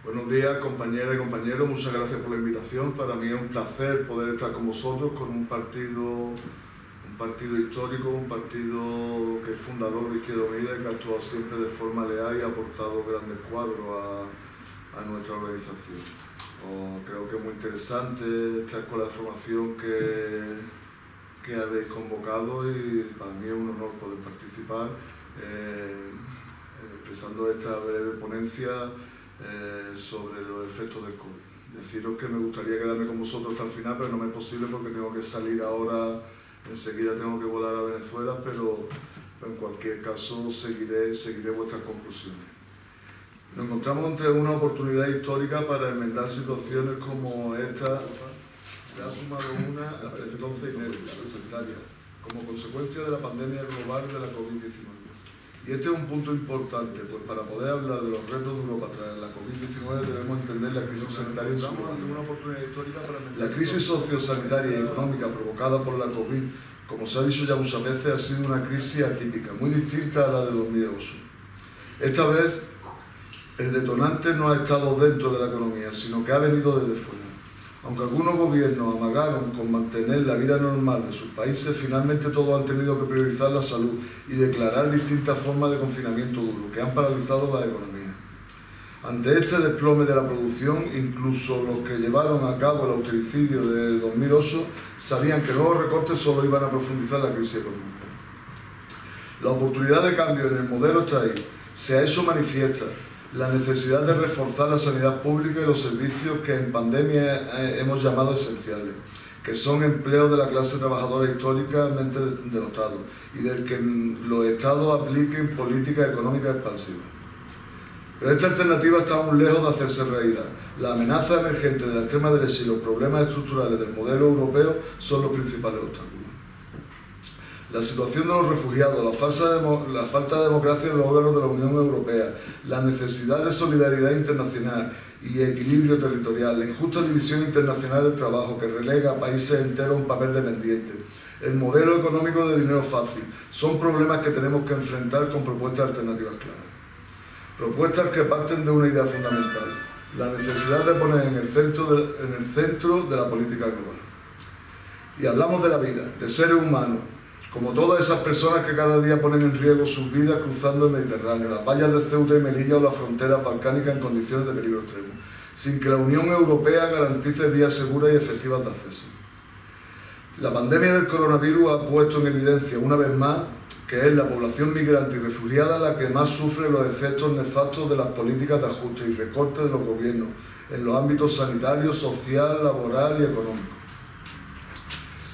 Buenos días, compañeras y compañeros, muchas gracias por la invitación. Para mí es un placer poder estar con vosotros con un partido histórico, un partido que es fundador de Izquierda Unida y que ha actuado siempre de forma leal y ha aportado grandes cuadros a nuestra organización. Creo que es muy interesante esta escuela de formación que habéis convocado y para mí es un honor poder participar expresando esta breve ponencia sobre los efectos del COVID. Deciros que me gustaría quedarme con vosotros hasta el final, pero no me es posible porque tengo que salir ahora, enseguida tengo que volar a Venezuela, pero en cualquier caso seguiré vuestras conclusiones. Nos encontramos ante una oportunidad histórica para enmendar situaciones como esta. Se ha sumado una hasta entonces inédita, la sanitaria, como consecuencia de la pandemia global de la COVID-19. Y este es un punto importante, pues para poder hablar de los retos de Europa tras la COVID-19 debemos entender la crisis sanitaria en su global. La crisis sociosanitaria y económica provocada por la COVID, como se ha dicho ya muchas veces, ha sido una crisis atípica, muy distinta a la de 2008. Esta vez el detonante no ha estado dentro de la economía, sino que ha venido desde fuera. Aunque algunos gobiernos amagaron con mantener la vida normal de sus países, finalmente todos han tenido que priorizar la salud y declarar distintas formas de confinamiento duro, que han paralizado la economía. Ante este desplome de la producción, incluso los que llevaron a cabo el austericidio del 2008 sabían que nuevos recortes solo iban a profundizar la crisis económica. La oportunidad de cambio en el modelo está ahí, se ha hecho manifiesta. La necesidad de reforzar la sanidad pública y los servicios que en pandemia hemos llamado esenciales, que son empleos de la clase trabajadora históricamente denotados y del que los Estados apliquen políticas económicas expansivas. Pero esta alternativa está aún lejos de hacerse realidad. La amenaza emergente de la extrema derecha y los problemas estructurales del modelo europeo son los principales obstáculos. La situación de los refugiados, la falta de democracia en los órganos de la Unión Europea, la necesidad de solidaridad internacional y equilibrio territorial, la injusta división internacional del trabajo que relega a países enteros a un papel dependiente, el modelo económico de dinero fácil, son problemas que tenemos que enfrentar con propuestas alternativas claras. Propuestas que parten de una idea fundamental, la necesidad de poner en el centro de la política global. Y hablamos de la vida, de seres humanos, como todas esas personas que cada día ponen en riesgo sus vidas cruzando el Mediterráneo, las vallas de Ceuta y Melilla o las fronteras balcánicas en condiciones de peligro extremo, sin que la Unión Europea garantice vías seguras y efectivas de acceso. La pandemia del coronavirus ha puesto en evidencia una vez más que es la población migrante y refugiada la que más sufre los efectos nefastos de las políticas de ajuste y recorte de los gobiernos en los ámbitos sanitario, social, laboral y económico.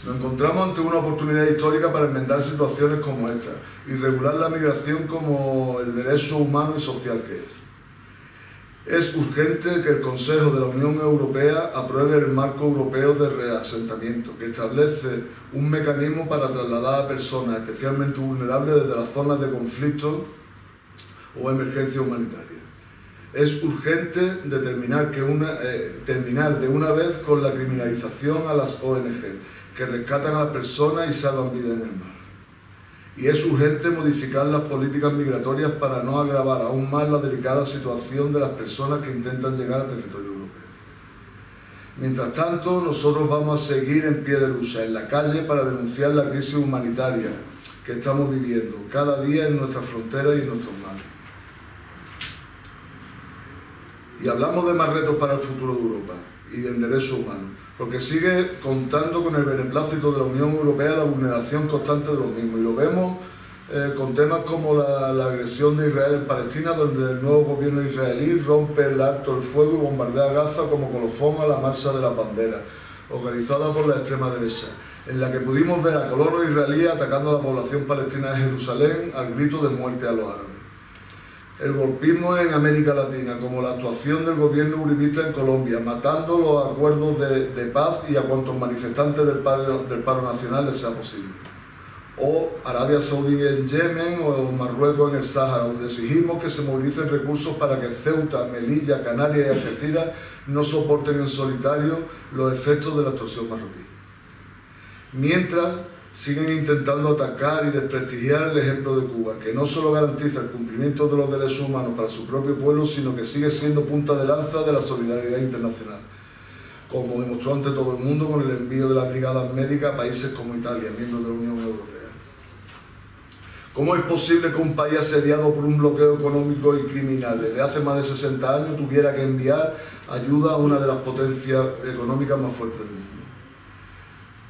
Nos encontramos ante una oportunidad histórica para enmendar situaciones como esta y regular la migración como el derecho humano y social que es. Es urgente que el Consejo de la Unión Europea apruebe el marco europeo de reasentamiento, que establece un mecanismo para trasladar a personas especialmente vulnerables desde las zonas de conflicto o emergencia humanitaria. Es urgente terminar de una vez con la criminalización a las ONG, que rescatan a las personas y salvan vidas en el mar. Y es urgente modificar las políticas migratorias para no agravar aún más la delicada situación de las personas que intentan llegar al territorio europeo. Mientras tanto, nosotros vamos a seguir en pie de lucha, en la calle, para denunciar la crisis humanitaria que estamos viviendo cada día en nuestras fronteras y en nuestros mares. Y hablamos de más retos para el futuro de Europa y del derecho humano, porque sigue contando con el beneplácito de la Unión Europea la vulneración constante de los mismos. Y lo vemos con temas como la agresión de Israel en Palestina, donde el nuevo gobierno israelí rompe el alto el fuego y bombardea Gaza como colofón a la marcha de la bandera, organizada por la extrema derecha, en la que pudimos ver a colonos israelíes atacando a la población palestina de Jerusalén al grito de muerte a los árabes. El golpismo en América Latina, como la actuación del gobierno uribista en Colombia, matando los acuerdos de paz y a cuantos manifestantes del paro nacional les sea posible. O Arabia Saudí en Yemen o Marruecos en el Sáhara, donde exigimos que se movilicen recursos para que Ceuta, Melilla, Canarias y Algeciras no soporten en solitario los efectos de la extorsión marroquí. Mientras, siguen intentando atacar y desprestigiar el ejemplo de Cuba, que no solo garantiza el cumplimiento de los derechos humanos para su propio pueblo, sino que sigue siendo punta de lanza de la solidaridad internacional, como demostró ante todo el mundo con el envío de las brigadas médicas a países como Italia, miembros de la Unión Europea. ¿Cómo es posible que un país asediado por un bloqueo económico y criminal desde hace más de 60 años tuviera que enviar ayuda a una de las potencias económicas más fuertes del mundo?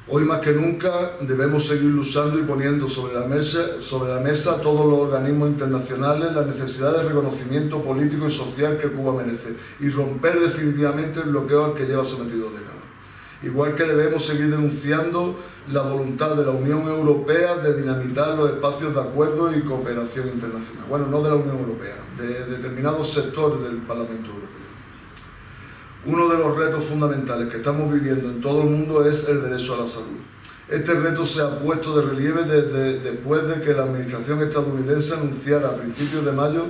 Hoy más que nunca debemos seguir luchando y poniendo sobre la mesa todos los organismos internacionales la necesidad de reconocimiento político y social que Cuba merece y romper definitivamente el bloqueo al que lleva sometido décadas. Igual que debemos seguir denunciando la voluntad de la Unión Europea de dinamitar los espacios de acuerdo y cooperación internacional. Bueno, no de la Unión Europea, de determinados sectores del Parlamento Europeo. Uno de los retos fundamentales que estamos viviendo en todo el mundo es el derecho a la salud. Este reto se ha puesto de relieve después de que la administración estadounidense anunciara a principios de mayo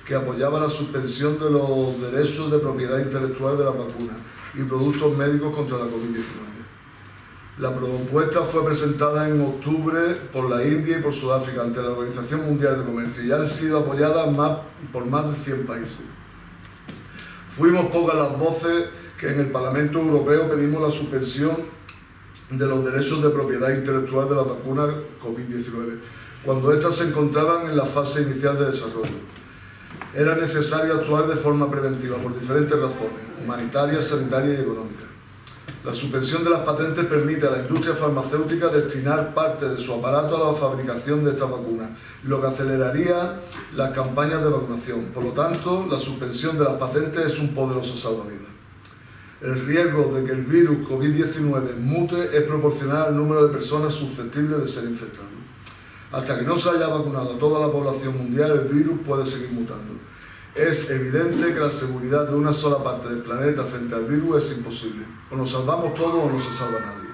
que apoyaba la suspensión de los derechos de propiedad intelectual de las vacunas y productos médicos contra la COVID-19. La propuesta fue presentada en octubre por la India y por Sudáfrica ante la Organización Mundial de Comercio y han sido apoyadas por más de 100 países. Fuimos pocas las voces que en el Parlamento Europeo pedimos la suspensión de los derechos de propiedad intelectual de las vacunas COVID-19, cuando éstas se encontraban en la fase inicial de desarrollo. Era necesario actuar de forma preventiva por diferentes razones, humanitarias, sanitarias y económicas. La suspensión de las patentes permite a la industria farmacéutica destinar parte de su aparato a la fabricación de estas vacunas, lo que aceleraría las campañas de vacunación. Por lo tanto, la suspensión de las patentes es un poderoso salvavidas. El riesgo de que el virus COVID-19 mute es proporcional al número de personas susceptibles de ser infectadas. Hasta que no se haya vacunado a toda la población mundial, el virus puede seguir mutando. Es evidente que la seguridad de una sola parte del planeta frente al virus es imposible. O nos salvamos todos o no se salva nadie.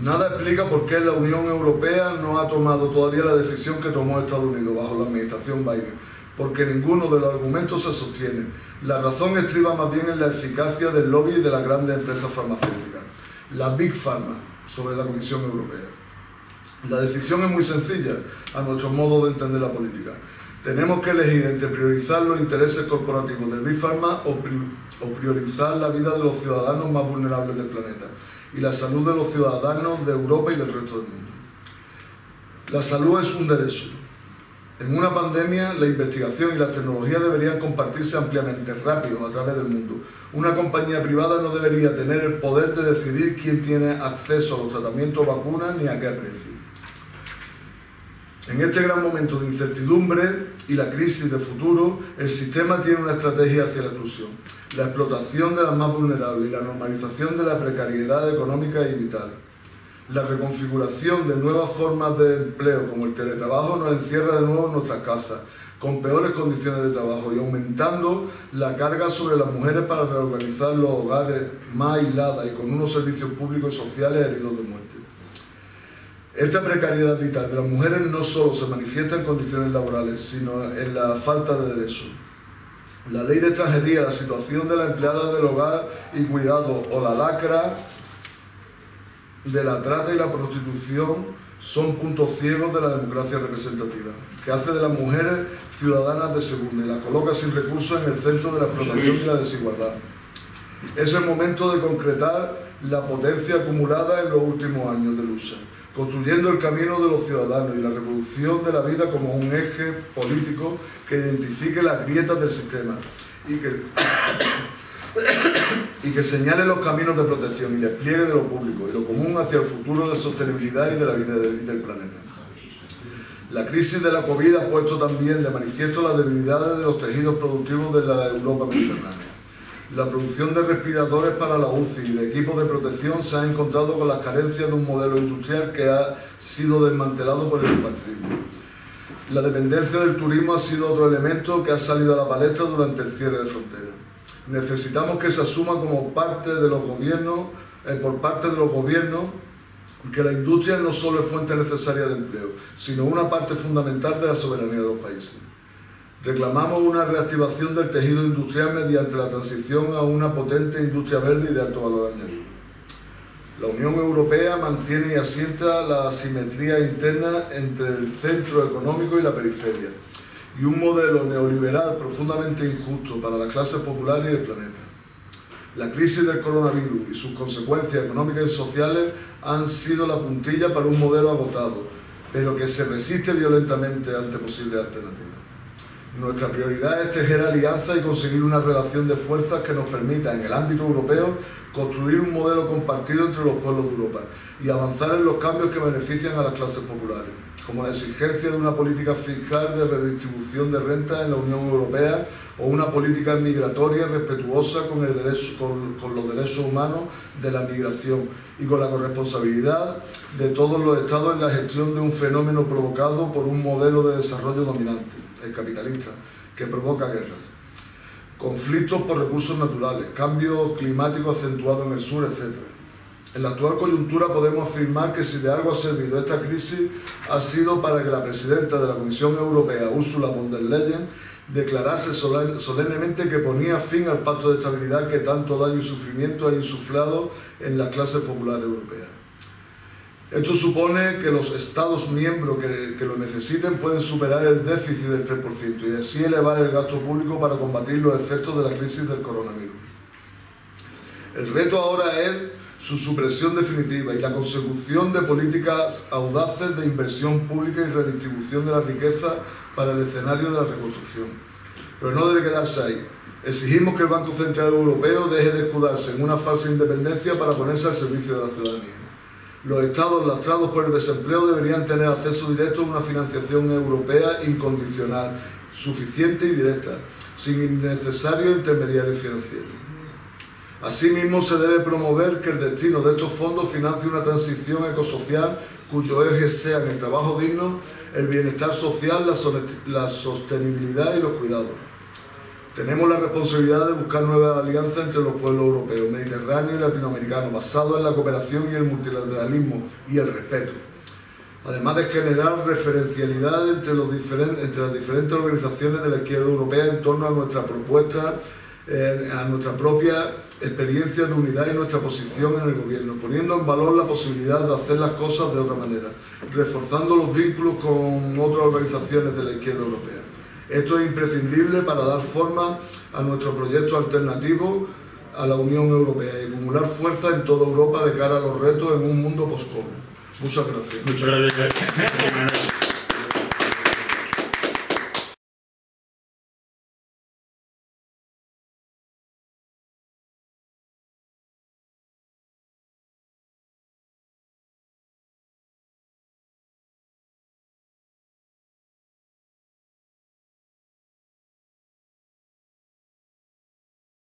Nada explica por qué la Unión Europea no ha tomado todavía la decisión que tomó Estados Unidos bajo la administración Biden, porque ninguno de los argumentos se sostiene. La razón estriba más bien en la eficacia del lobby de las grandes empresas farmacéuticas, la Big Pharma, sobre la Comisión Europea. La decisión es muy sencilla, a nuestro modo de entender la política. Tenemos que elegir entre priorizar los intereses corporativos del Big Pharma o priorizar la vida de los ciudadanos más vulnerables del planeta y la salud de los ciudadanos de Europa y del resto del mundo. La salud es un derecho. En una pandemia, la investigación y las tecnologías deberían compartirse ampliamente, rápido, a través del mundo. Una compañía privada no debería tener el poder de decidir quién tiene acceso a los tratamientos o vacunas ni a qué precio. En este gran momento de incertidumbre y la crisis de futuro, el sistema tiene una estrategia hacia la exclusión, la explotación de las más vulnerables y la normalización de la precariedad económica y vital. La reconfiguración de nuevas formas de empleo como el teletrabajo nos encierra de nuevo en nuestras casas, con peores condiciones de trabajo y aumentando la carga sobre las mujeres para reorganizar los hogares más aisladas y con unos servicios públicos y sociales heridos de muerte. Esta precariedad vital de las mujeres no solo se manifiesta en condiciones laborales, sino en la falta de derechos. La ley de extranjería, la situación de la empleada del hogar y cuidado o la lacra de la trata y la prostitución son puntos ciegos de la democracia representativa, que hace de las mujeres ciudadanas de segunda y las coloca sin recursos en el centro de la explotación y la desigualdad. Es el momento de concretar la potencia acumulada en los últimos años de lucha, construyendo el camino de los ciudadanos y la reproducción de la vida como un eje político que identifique las grietas del sistema y que señale los caminos de protección y despliegue de lo público y lo común hacia el futuro de sostenibilidad y de la vida del planeta. La crisis de la COVID ha puesto también de manifiesto las debilidades de los tejidos productivos de la Europa mediterránea. La producción de respiradores para la UCI y de equipos de protección se ha encontrado con las carencias de un modelo industrial que ha sido desmantelado por el bipartidismo. La dependencia del turismo ha sido otro elemento que ha salido a la palestra durante el cierre de fronteras. Necesitamos que se asuma como parte de los gobiernos, por parte de los gobiernos, que la industria no solo es fuente necesaria de empleo, sino una parte fundamental de la soberanía de los países. Reclamamos una reactivación del tejido industrial mediante la transición a una potente industria verde y de alto valor añadido. La Unión Europea mantiene y asienta la asimetría interna entre el centro económico y la periferia, y un modelo neoliberal profundamente injusto para las clases populares y el planeta. La crisis del coronavirus y sus consecuencias económicas y sociales han sido la puntilla para un modelo agotado, pero que se resiste violentamente ante posibles alternativas. Nuestra prioridad es tejer alianzas y conseguir una relación de fuerzas que nos permita, en el ámbito europeo, construir un modelo compartido entre los pueblos de Europa y avanzar en los cambios que benefician a las clases populares, como la exigencia de una política fiscal de redistribución de rentas en la Unión Europea o una política migratoria respetuosa con los derechos humanos de la migración y con la corresponsabilidad de todos los Estados en la gestión de un fenómeno provocado por un modelo de desarrollo dominante, el capitalista, que provoca guerras, conflictos por recursos naturales, cambio climático acentuado en el sur, etc. En la actual coyuntura podemos afirmar que si de algo ha servido esta crisis ha sido para que la presidenta de la Comisión Europea, Ursula von der Leyen, declarase solemnemente que ponía fin al pacto de estabilidad que tanto daño y sufrimiento ha insuflado en las clases populares europeas. Esto supone que los Estados miembros que lo necesiten pueden superar el déficit del 3% y así elevar el gasto público para combatir los efectos de la crisis del coronavirus. El reto ahora es su supresión definitiva y la consecución de políticas audaces de inversión pública y redistribución de la riqueza para el escenario de la reconstrucción. Pero no debe quedarse ahí. Exigimos que el Banco Central Europeo deje de escudarse en una falsa independencia para ponerse al servicio de la ciudadanía. Los Estados lastrados por el desempleo deberían tener acceso directo a una financiación europea incondicional, suficiente y directa, sin innecesarios intermediarios financieros. Asimismo, se debe promover que el destino de estos fondos financie una transición ecosocial cuyos ejes sean el trabajo digno, el bienestar social, la sostenibilidad y los cuidados. Tenemos la responsabilidad de buscar nuevas alianzas entre los pueblos europeos, mediterráneos y latinoamericanos, basados en la cooperación y el multilateralismo y el respeto, además de generar referencialidad entre las diferentes organizaciones de la izquierda europea en torno a nuestra propuesta, a nuestra propia experiencia de unidad y nuestra posición en el gobierno, poniendo en valor la posibilidad de hacer las cosas de otra manera, reforzando los vínculos con otras organizaciones de la izquierda europea. Esto es imprescindible para dar forma a nuestro proyecto alternativo a la Unión Europea y acumular fuerza en toda Europa de cara a los retos en un mundo post-COVID. Muchas gracias. Muchas gracias.